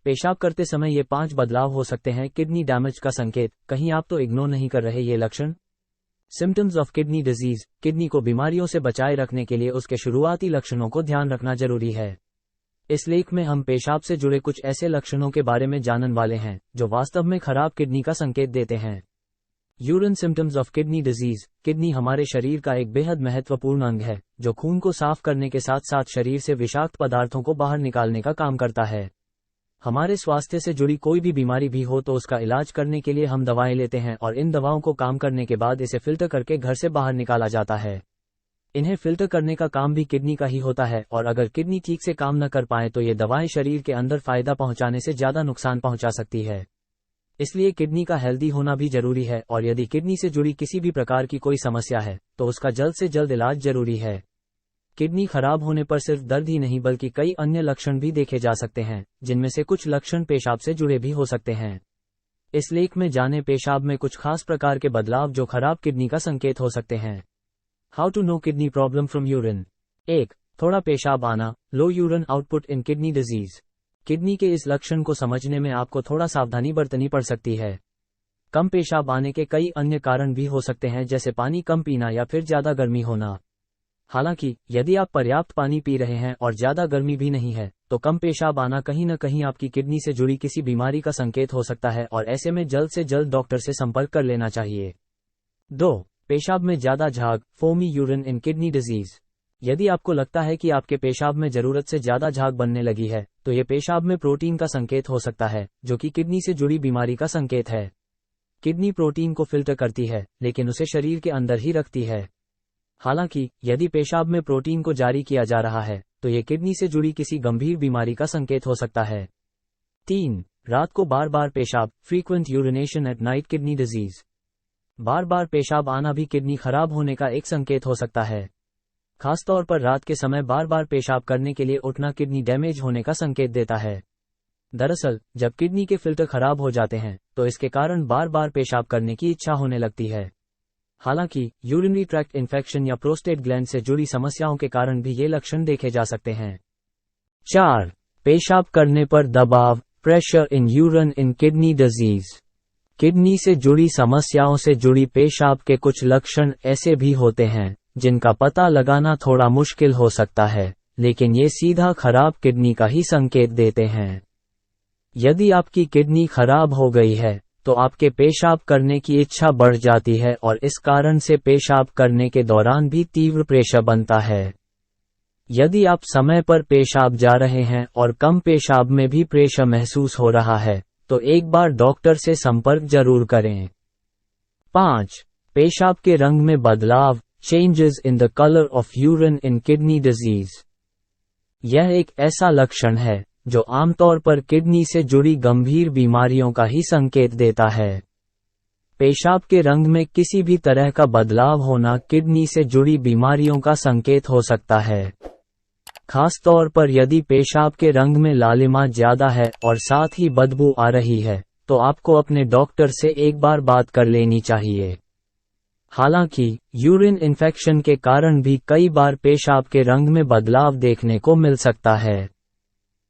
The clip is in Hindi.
पेशाब करते समय ये 5 बदलाव हो सकते हैं किडनी डैमेज का संकेत। कहीं आप तो इग्नोर नहीं कर रहे ये लक्षण? Symptoms of kidney disease. Kidney को बीमारियों से बचाए रखने के लिए उसके शुरुआती लक्षणों को ध्यान रखना जरूरी है। इस लेख में हम पेशाब से जुड़े कुछ ऐसे लक्षणों के बारे में जानने वाले हैं जो वास्तव में खराब किडनी का संकेत देते हैं। Urine symptoms of kidney disease. Kidney हमारे शरीर का एक बेहद महत्वपूर्ण अंग है जो खून को साफ करने के साथ साथ शरीर से विषाक्त पदार्थों को बाहर निकालने का काम करता है। हमारे स्वास्थ्य से जुड़ी कोई भी बीमारी भी हो तो उसका इलाज करने के लिए हम दवाएं लेते हैं और इन दवाओं को काम करने के बाद इसे फिल्टर करके घर से बाहर निकाला जाता है। इन्हें फिल्टर करने का काम भी किडनी का ही होता है और अगर किडनी ठीक से काम न कर पाए तो ये दवाएं शरीर के अंदर फायदा पहुंचाने से ज्यादा नुकसान पहुंचा सकती है। इसलिए किडनी का हेल्दी होना भी जरूरी है और यदि किडनी से जुड़ी किसी भी प्रकार की कोई समस्या है तो उसका जल्द से जल्द इलाज जरूरी है। किडनी खराब होने पर सिर्फ दर्द ही नहीं बल्कि कई अन्य लक्षण भी देखे जा सकते हैं, जिनमें से कुछ लक्षण पेशाब से जुड़े भी हो सकते हैं। इस लेख में जाने पेशाब में कुछ खास प्रकार के बदलाव जो खराब किडनी का संकेत हो सकते हैं। How to know kidney problem from urine. 1. थोड़ा पेशाब आना, low urine output in kidney disease. Kidney के इस लक्षण को समझने में आपको थोड़ा सावधानी बरतनी पड़ सकती है। कम पेशाब आने के कई अन्य कारण भी हो सकते हैं, जैसे पानी कम पीना या फिर ज्यादा गर्मी होना। हालांकि यदि आप पर्याप्त पानी पी रहे हैं और ज्यादा गर्मी भी नहीं है तो कम पेशाब आना कहीं न कहीं आपकी किडनी से जुड़ी किसी बीमारी का संकेत हो सकता है और ऐसे में जल्द से जल्द डॉक्टर से संपर्क कर लेना चाहिए। 2. पेशाब में ज्यादा झाग, फोमी यूरिन इन किडनी डिजीज। यदि आपको लगता है कि आपके पेशाब में जरूरत से ज्यादा झाग बनने लगी है तो ये पेशाब में प्रोटीन का संकेत हो सकता है, जो कि किडनी से जुड़ी बीमारी का संकेत है। किडनी प्रोटीन को फिल्टर करती है लेकिन उसे शरीर के अंदर ही रखती है। हालांकि यदि पेशाब में प्रोटीन को जारी किया जा रहा है तो ये किडनी से जुड़ी किसी गंभीर बीमारी का संकेत हो सकता है। 3. रात को बार बार पेशाब, frequent urination at night kidney disease. बार बार पेशाब आना भी किडनी खराब होने का एक संकेत हो सकता है। खासतौर पर रात के समय बार बार पेशाब करने के लिए उठना किडनी डैमेज होने का संकेत देता है। दरअसल जब किडनी के फिल्टर खराब हो जाते हैं तो इसके कारण बार बार पेशाब करने की इच्छा होने लगती है। हालांकि यूरिनरी ट्रैक्ट इन्फेक्शन या प्रोस्टेट ग्लैंड से जुड़ी समस्याओं के कारण भी ये लक्षण देखे जा सकते हैं। 4. पेशाब करने पर दबाव, pressure in urine in kidney disease. Kidney से जुड़ी समस्याओं से जुड़ी पेशाब के कुछ लक्षण ऐसे भी होते हैं जिनका पता लगाना थोड़ा मुश्किल हो सकता है, लेकिन ये सीधा खराब किडनी का ही संकेत देते हैं। यदि आपकी किडनी खराब हो गई है तो आपके पेशाब करने की इच्छा बढ़ जाती है और इस कारण से पेशाब करने के दौरान भी तीव्र प्रेशर बनता है। यदि आप समय पर पेशाब जा रहे हैं और कम पेशाब में भी प्रेशर महसूस हो रहा है तो एक बार डॉक्टर से संपर्क जरूर करें। 5. पेशाब के रंग में बदलाव, changes in the colour of urine in kidney disease. यह एक ऐसा लक्षण है जो आमतौर पर किडनी से जुड़ी गंभीर बीमारियों का ही संकेत देता है। पेशाब के रंग में किसी भी तरह का बदलाव होना किडनी से जुड़ी बीमारियों का संकेत हो सकता है। खासतौर पर यदि पेशाब के रंग में लालिमा ज्यादा है और साथ ही बदबू आ रही है तो आपको अपने डॉक्टर से एक बार बात कर लेनी चाहिए। हालांकि यूरिन इन्फेक्शन के कारण भी कई बार पेशाब के रंग में बदलाव देखने को मिल सकता है।